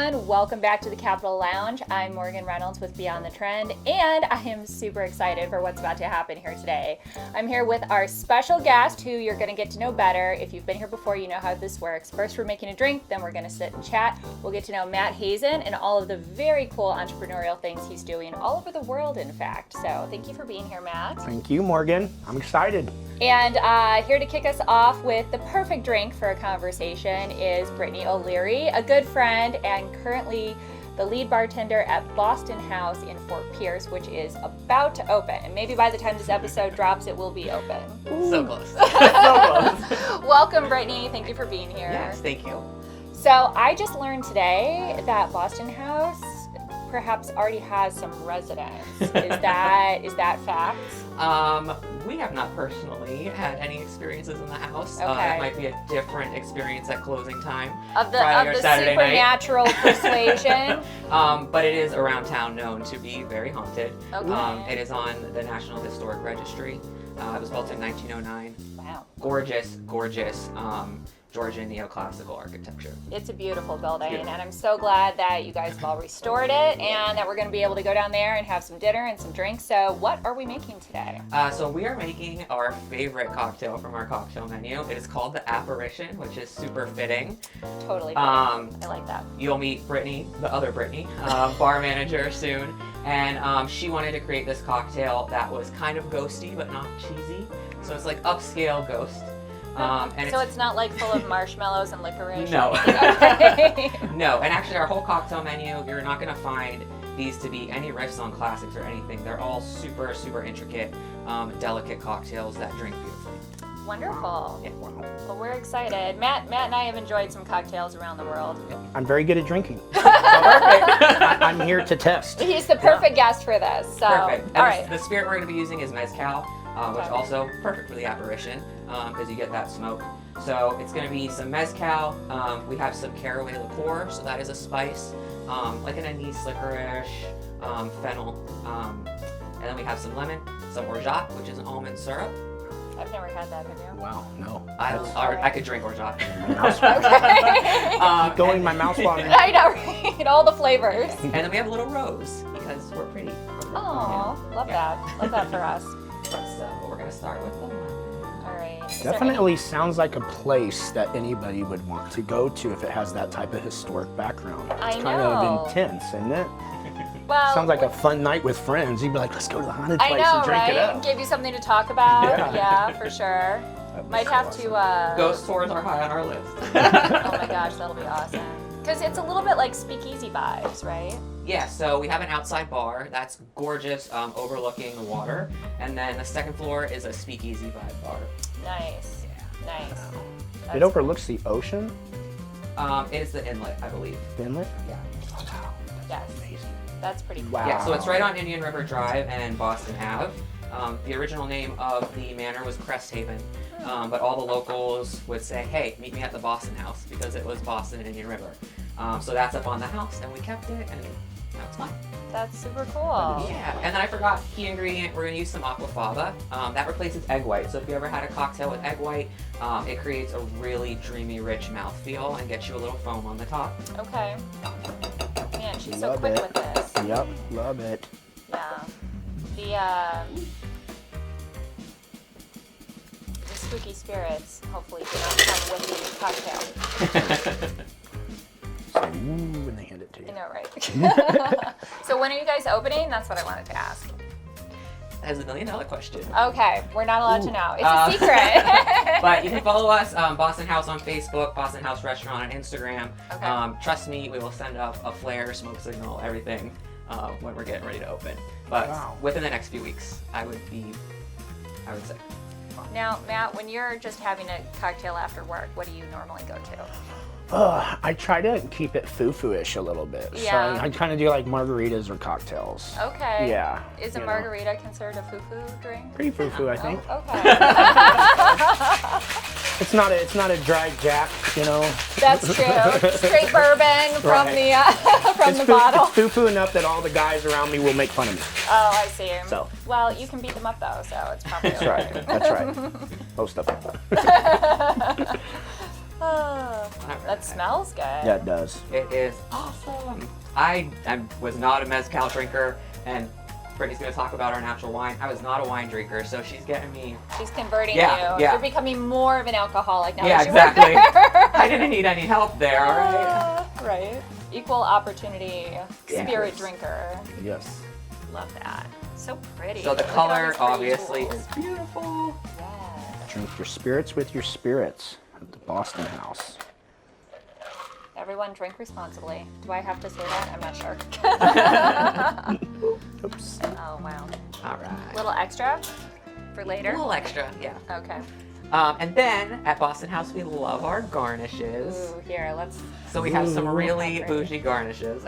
everyone. Welcome back to the Capitol Lounge. I'm Morgan Reynolds with Beyond the Trend, and I am super excited for what's about to happen here today. I'm here with our special guest, who you're going to get to know better. If you've been here before, you know how this works. First, we're making a drink, then we're going to sit and chat. We'll get to know Matt Hazen and all of the very cool entrepreneurial things he's doing all over the world, in fact. So thank you for being here, Matt. Thank you, Morgan. I'm excited. And here to kick us off with the perfect drink for a conversation is Brittiany O'Leary, a good friend and currently the lead bartender at Boston House in Fort Pierce, which is about to open. And maybe by the time this episode drops, it will be open. Ooh. So close. So close. Welcome, Brittany. Thank you for being here. Yes, thank you. So I just learned today that Boston House perhaps already has some residents. Is that fact? We have not personally had any experiences in the house. Okay. It might be a different experience at closing time. Of the Saturday supernatural persuasion. But it is around town known to be very haunted. Okay. It is on the National Historic Registry. It was built in 1909. Wow. Gorgeous Georgian neoclassical architecture. It's a beautiful building, Beautiful. and I'm so glad that you guys have all restored it and that we're going to be able to go down there and have some dinner and some drinks. So what are we making today? So we are making our favorite cocktail from our cocktail menu. It is called the Apparition, which is super fitting. Totally fitting. I like that. You'll meet Brittany, the other Brittany, bar manager soon. And she wanted to create this cocktail that was kind of ghosty, but not cheesy. So it's like upscale ghost. And so it's not like full of marshmallows and licorice? No. Okay. No, and actually our whole cocktail menu, you're not going to find these to be any riffs on classics or anything. They're all super, super intricate, delicate cocktails that drink beautifully. Wonderful. Yeah. Well, we're excited. Matt and I have enjoyed some cocktails around the world. I'm very good at drinking. Perfect. I'm here to test. He's the perfect guest for this. So, Perfect. And all right. the spirit we're going to be using is mezcal, which also perfect for the apparition because you get that smoke. So it's going to be some mezcal. We have some caraway liqueur, so that is a spice, like an anise, licorice, fennel, and then we have some lemon, some orgeat, which is an almond syrup. I've never had that, have you? Wow, no. I could drink orgeat. Okay. Going my mouth watering. I know, right? All the flavors. And then we have a little rose because we're pretty. Oh, love that. Love that for us. So we're going to start with the lemon. All right. Is there Definitely sounds like a place that anybody would want to go to if it has that type of historic background. It's kind of intense, isn't it? Well, Sounds like a fun night with friends. You'd be like, let's go to the haunted I place know, and drink right? it up. Give you something to talk about. Yeah. Yeah, for sure. That'd be Might so have awesome. to. Ghost tours are high on our list. Oh my gosh, that'll be awesome. Because it's a little bit like speakeasy vibes, right? Yeah, so we have an outside bar that's gorgeous, overlooking the water, and then the second floor is a speakeasy vibe bar. Nice. Yeah. Nice. It overlooks the ocean, It is the inlet, I believe. the inlet. Yeah. Oh, wow. Yes. Amazing. That's pretty cool. Wow. Yeah, so it's right on Indian River Drive and Boston Ave. The original name of the manor was Cresthaven, but all the locals would say, hey, meet me at the Boston House, because it was Boston and Indian River. So that's up on the house, and we kept it, and now it's fine. That's super cool. Yeah, and then I forgot, key ingredient, we're going to use some aquafaba. That replaces egg white, so if you ever had a cocktail with egg white, it creates a really dreamy, rich mouthfeel and gets you a little foam on the top. Okay. Man, she's so Love quick it. with this. Yep, love it. Yeah. The spooky spirits hopefully do not come with the cocktail. Say, ooh, when they hand it to you. I know, right? So when are you guys opening? That's what I wanted to ask. That is $1 million question. Okay, we're not allowed to know. It's a secret. But you can follow us, Boston House on Facebook, Boston House Restaurant on Instagram. Okay. Trust me, we will send up a flare, smoke signal, everything when we're getting ready to open. But Wow. within the next few weeks, I would say. Now, Matt, when you're just having a cocktail after work, what do you normally go to? I try to keep it foo-foo-ish a little bit. Yeah. So I kind of do like margaritas or cocktails. Okay. Yeah. Is a you know. margarita considered a foo-foo drink? Pretty foo-foo, I think. Oh, okay. It's not a dry jack, you know. That's true. Straight bourbon from Right. from the bottle. It's foo-foo enough that all the guys around me will make fun of me. Oh, I see. So. Well, you can beat them up though, so it's probably That's okay. right. That's right. Most of them. Oh. All That smells good. Yeah, it does. It is awesome. I was not a mezcal drinker, and Brittany's going to talk about our natural wine. I was not a wine drinker, so she's getting me. She's converting Yeah, you. yeah. You're becoming more of an alcoholic now Yeah, that you work exactly. there. I didn't need any help there, all right? Right. Equal opportunity spirit Yes. drinker. Yes. Love that. So pretty. So the Look at all color these pretty obviously tools. is beautiful. Yes. Drink your spirits with your spirits at the Boston House. Everyone drink responsibly. Do I have to say that? I'm not sure. Oops. Oh, wow. All right. Little extra for A later? little extra, yeah. Okay. And then at Boston House, we love our garnishes. Ooh, here, let's... So we have some really Ooh. bougie garnishes.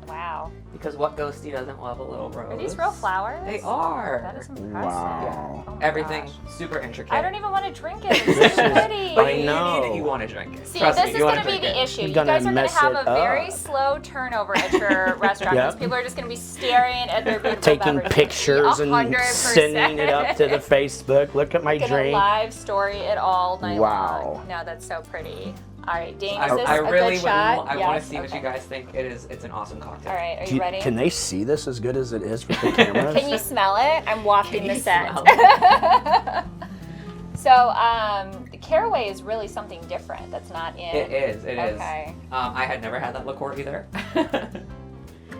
Wow. Because what ghostie doesn't love a little rose? Are these real flowers? They are. That is impressive. Wow. Oh my Everything gosh. super intricate. I don't even want to drink it. It's so pretty. But I you know. need it. You want to drink it. See, Trust this me, is you want going to to be drink the it. issue. You're You gonna guys are going to mess have it a very up. slow turnover at your restaurant because Yep. people are just going to be staring at their beautiful Taking beverages. pictures and 100%. sending it up to the Facebook. Look at my Gonna drink. live story it all night Wow. long. No, that's so pretty. All right, Dane, I is this a really good would. shot? I Yes? want to see what Okay. you guys think. It's an awesome cocktail. All right, are Do you ready? Can they see this as good as it is with the cameras? Can you smell it? I'm wafting Can the you scent. smell So, the caraway is really something different that's not in. It is. It is. Okay. I had never had that liqueur either.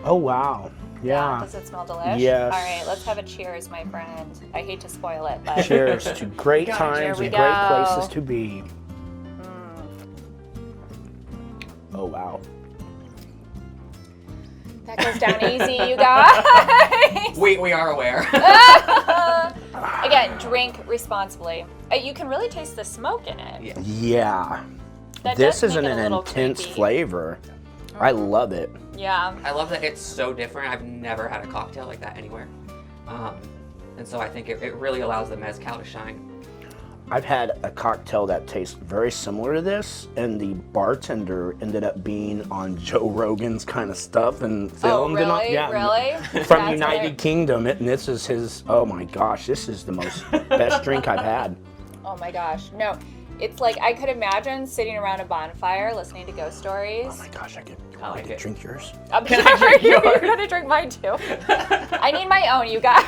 Oh, wow. Yeah. Does it smell delicious? Yes. All right, let's have a cheers, my friend. I hate to spoil it, but Cheers to great Here times we and great go. places to be. Oh, wow. that goes down easy, you guys. We are aware. Again, drink responsibly. You can really taste the smoke in it. Yeah. Yeah. That This does isn't make it a an little intense creepy. flavor. I love it. Yeah. I love that it's so different. I've never had a cocktail like that anywhere. And so I think it really allows the mezcal to shine. I've had a cocktail that tastes very similar to this, and the bartender ended up being on Joe Rogan's kind of stuff and filmed and all. really? Yeah, Really? from That's United hilarious. Kingdom, and this is his. Oh my gosh, this is the most best drink I've had. Oh my gosh. No. It's like I could imagine sitting around a bonfire listening to ghost stories. Oh my gosh, I could like it. drink yours. I'm Can I drink You're yours? gonna drink mine too. I need my own, you guys.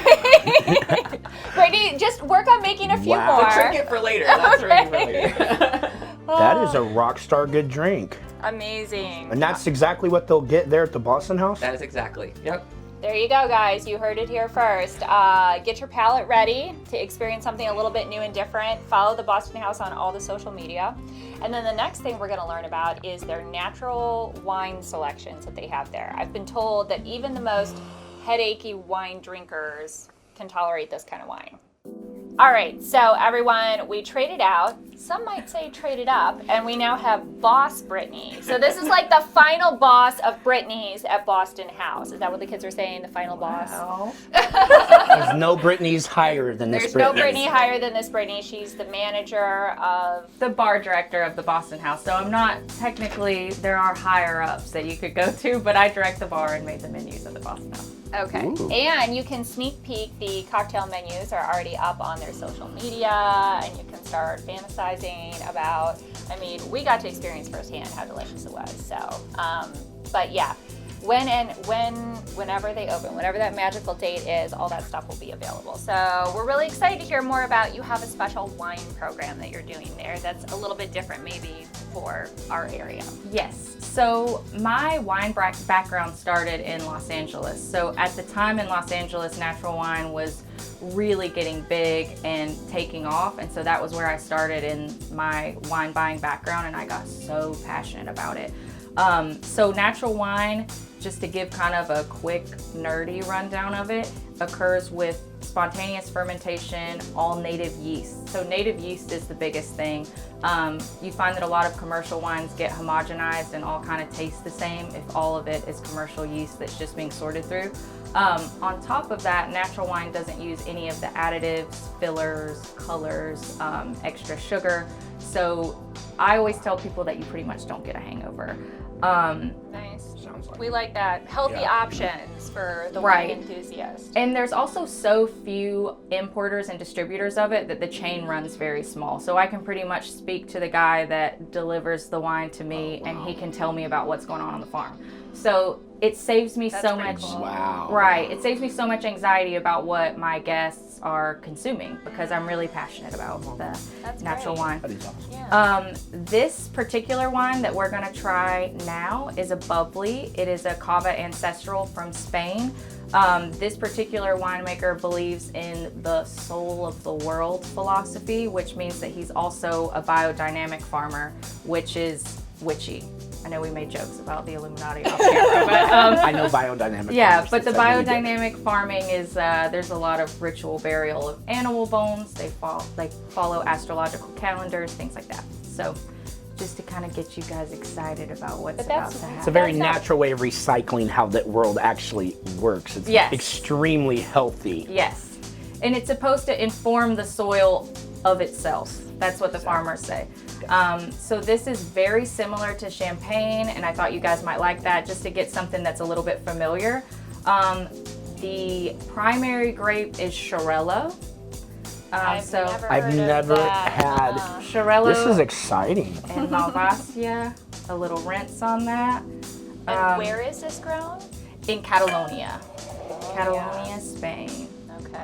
Brittany, just work on making a few Wow. more. Drink it for later. That's for later. That is a rock star good drink, Amazing. and that's exactly what they'll get there at the Boston House. That is exactly. Yep. There you go, guys. You heard it here first. Get your palate ready to experience something a little bit new and different. Follow the Boston House on all the social media. And then the next thing we're going to learn about is their natural wine selections that they have there. I've been told that even the most headachy wine drinkers can tolerate this kind of wine. All right, so everyone, we traded out. Some might say traded up, and we now have Boss Brittany. So this is like the final boss of Brittany's at Boston House. Is that what the kids are saying? The final boss? There's no Brittany's higher than this There's no Brittany. Brittany higher than this Brittany. She's the manager of. The bar director of the Boston House. So I'm not technically, there are higher ups that you could go to, but I direct the bar and made the menus of the Boston House. Okay. Ooh. And you can sneak peek. The cocktail menus are already up on their social media, and you can start fantasizing about. I mean, we got to experience firsthand how delicious it was. So, but yeah, whenever they open, whenever that magical date is, all that stuff will be available. So we're really excited to hear more about. You have a special wine program that you're doing there. That's a little bit different, maybe for our area. Yes. So my wine background started in Los Angeles. So at the time in Los Angeles, natural wine was really getting big and taking off. And so that was where I started in my wine buying background, and I got so passionate about it. So natural wine, just to give kind of a quick nerdy rundown of it, occurs with spontaneous fermentation, all native yeast. So native yeast is the biggest thing. You find that a lot of commercial wines get homogenized and all kind of taste the same if all of it is commercial yeast that's just being sorted through. On top of that, natural wine doesn't use any of the additives, fillers, colors, extra sugar. So I always tell people that you pretty much don't get a hangover. Nice. sounds like. We like that. Healthy Yeah. options for the Right. wine enthusiast. And there's also so few importers and distributors of it that the chain runs very small. So I can pretty much speak to the guy that delivers the wine to me, and he can tell me about what's going on the farm. So it saves me That's so pretty much. cool. Wow. Right. It saves me so much anxiety about what my guests are consuming because I'm really passionate about the That's natural great. wine. That is awesome. Yeah. This particular wine that we're gonna try now is a bubbly. It is a Cava Ancestral from Spain. This particular winemaker believes in the soul of the world philosophy, which means that he's also a biodynamic farmer, which is witchy. I know we made jokes about the Illuminati off camera, but I know biodynamic. yeah, farmers, but the that's really good. biodynamic farming is there's a lot of ritual burial of animal bones. They follow astrological calendars, things like that. So just to kind of get you guys excited about what's But about that's- to happen. It's a very That's not- natural way of recycling how that world actually works. It's Yes. extremely healthy. Yes, and it's supposed to inform the soil of itself. That's what the farmers say. So this is very similar to champagne, and I thought you guys might like that just to get something that's a little bit familiar. The primary grape is Xarello. I've never I've heard of never that. had- Xarello This is exciting. and Malvasia, a little rinse on that. And where is this grown? In Catalonia. Catalonia, Spain. Okay.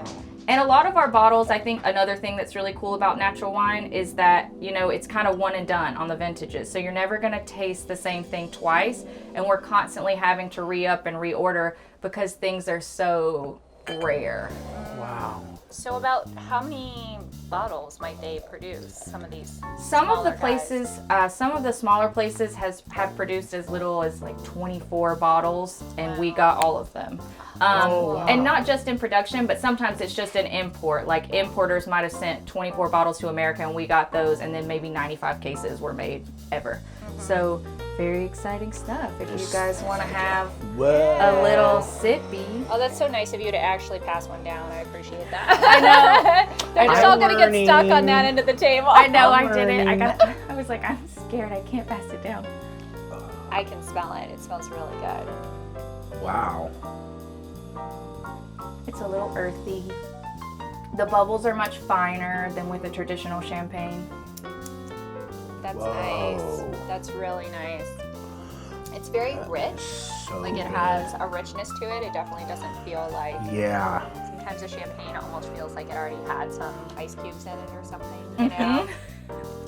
And a lot of our bottles, I think another thing that's really cool about natural wine is that, you know, it's kind of one and done on the vintages. So you're never going to taste the same thing twice. And we're constantly having to re-up and reorder because things are so rare. Wow. So about how many bottles might they produce? Some of these. Some of the smaller guys? places, some of the smaller places have produced as little as like 24 bottles, and we got all of them. wow. And not just in production, but sometimes it's just an import. Like importers might have sent 24 bottles to America, and we got those, and then maybe 95 cases were made ever. So very exciting stuff. If you guys want to have Whoa. a little sippy. Oh, that's so nice of you to actually pass one down. I appreciate that. I know. They're just I'm all gonna get stuck on learning. that end of the table. I know, I'm I did it. learning. I was like, I'm scared. I can't pass it down. I can smell it. It smells really good. Wow. It's a little earthy. The bubbles are much finer than with a traditional champagne. That's Whoa. nice. That's really nice. It's very rich. So Like it good. has a richness to it. It definitely doesn't feel like Yeah. sometimes a champagne almost feels like it already had some ice cubes in it or something. You know?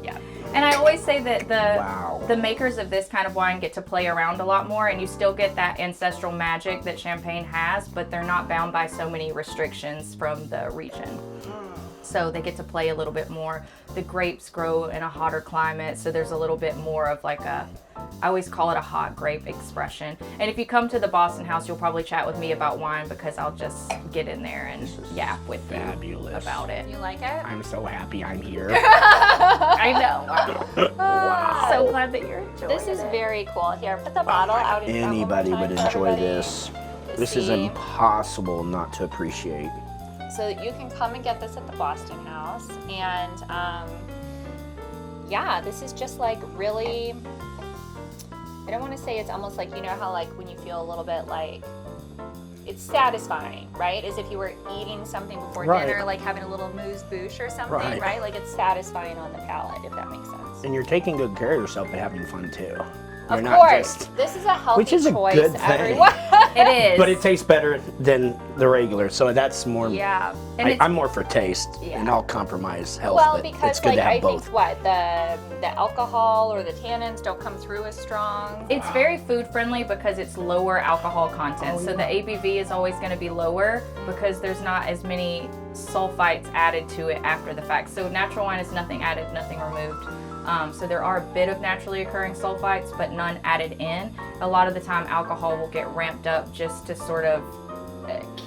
Yeah. And I always say that Wow. the makers of this kind of wine get to play around a lot more, and you still get that ancestral magic that champagne has, but they're not bound by so many restrictions from the region. So they get to play a little bit more. The grapes grow in a hotter climate, so there's a little bit more of like a, I always call it a hot grape expression. And if you come to the Boston House, you'll probably chat with me about wine because I'll just get in there and yap with you fabulous. about it. You like it? I'm so happy I'm here. I know. Wow. So glad that you're enjoying This is it. very cool. Here, put the bottle out in front one more Anybody time would for enjoy everybody this. to This is see. impossible not to appreciate. So you can come and get this at the Boston House, and yeah, this is just like really. I don't want to say it's almost like, you know how like when you feel a little bit like it's satisfying, right? As if you were eating something before Right. dinner, like having a little moose bouche or something, Right. right? Like it's satisfying on the palate, if that makes sense. And you're taking good care of yourself by having fun too. You're Of not course, just. this is a healthy Which is a choice. good thing. Everyone. It is. But it tastes better than the regular, so that's more. Yeah. And I'm more for taste, Yeah. and I'll compromise health. Well, but because it's good like to have I both. think what the alcohol or the tannins don't come through as strong. It's very food friendly because it's lower alcohol content. So the ABV is always going to be lower because there's not as many sulfites added to it after the fact. So natural wine is nothing added, nothing removed. So there are a bit of naturally occurring sulfites, but none added in. A lot of the time alcohol will get ramped up just to sort of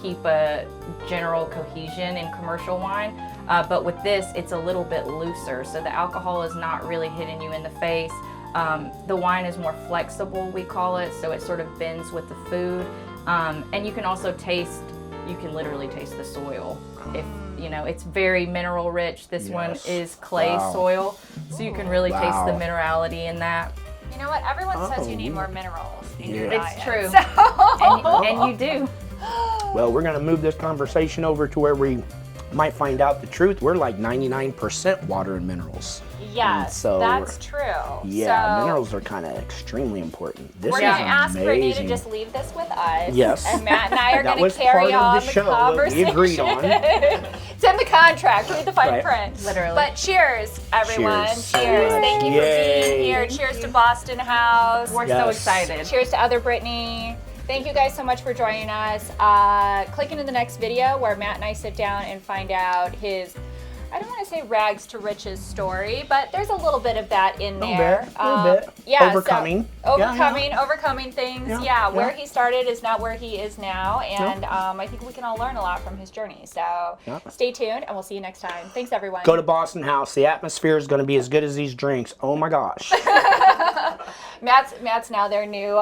keep a general cohesion in commercial wine. But with this, it's a little bit looser. So the alcohol is not really hitting you in the face. The wine is more flexible, we call it. So it sort of bends with the food. And you can also taste, you can literally taste the soil. If you know, it's very mineral rich. This one Yes. is clay Wow. soil. So you can really taste the Wow. minerality in that. You know what? Everyone says you need Oh. more minerals. in your Yeah. diet. It's true. So- And you do. Well, we're gonna move this conversation over to where we might find out the truth. We're like 99% water and minerals. Yes, so that's true. Yeah, So minerals are kind of extremely important. This we're is going to ask Brittany to amazing. just leave this with us. Yes. And Matt and I are That going was to carry part of on the the show that we conversation. agreed on. It's in the contract. Read the fine Right. print. Literally. But cheers, everyone. Cheers. Cheers. Thank you for being Yay. here. Cheers to Boston House. We're so Yes. excited. Cheers to other Brittany. Thank you guys so much for joining us. Click into the next video where Matt and I sit down and find out his, I don't want to say rags to riches story, but there's a little bit of that in there. A little bit. Yeah, Overcoming. So, Yeah, overcoming things. Yeah, Yeah, where yeah. he started is not where he is now, and I think we can all learn a lot from his journey. So Yeah. stay tuned, and we'll see you next time. Thanks, everyone. Go to Boston House. The atmosphere is going to be as good as these drinks. Oh my gosh. Matt's now their new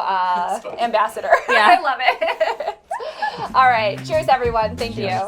ambassador. Yeah. I love it. All right, cheers, everyone. Thank you.